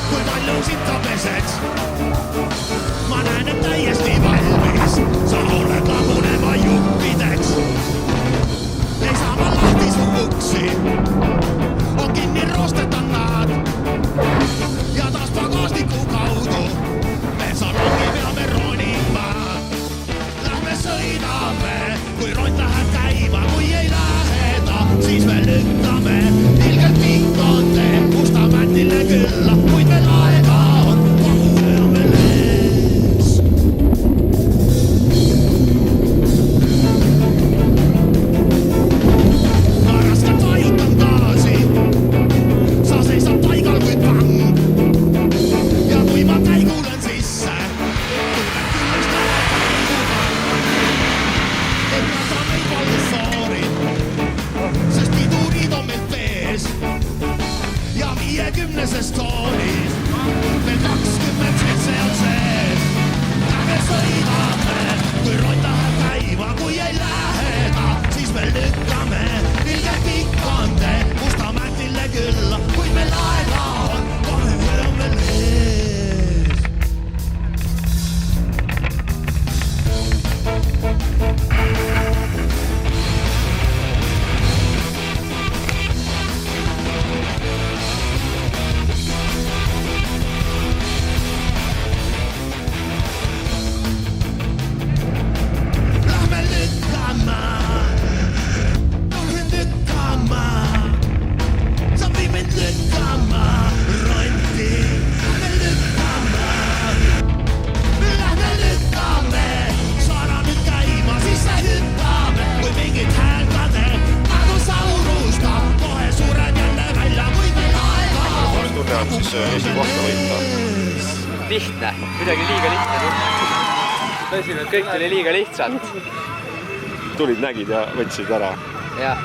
Kui palju sitta pesed? Ma näen, et täiesti valmis. Sa oled lagunema juppideks. Ei saa ma lahti su uksi. On kinni roostetad nad. Ja taas pagasniku kaudu. Me salongi peame ronima. Lähme sõidame, kui ront läheb käima. Kui ei läheda, siis me lükkame. Ilgelt pinkonde, musta mätile külla. Kuid veel aega on, kogu öö veel ees. Ma raskelt vajutan gaasi. Sa seisad paigal kui pang. Ja kui ma käigulen sisse, tunnen küllest läheb käiguga. Et lasa meid valgusfoorid, sest pidurid on meil pees. Ja 50-ses toonis meil 27 on sees. Lähme sõidame, kui ront läheb käima. Kui ei läheda, siis me lükkame. Ilgelt pikkonde, musta mätile külla. Kuid meil aega on, kohe öö on veel ees. Siis esikohta võita. Lihtne, midagi liiga lihtne. Tõsi, kõik tuli liiga lihtsalt. Tulid, nägid ja võtsid ära. Jah.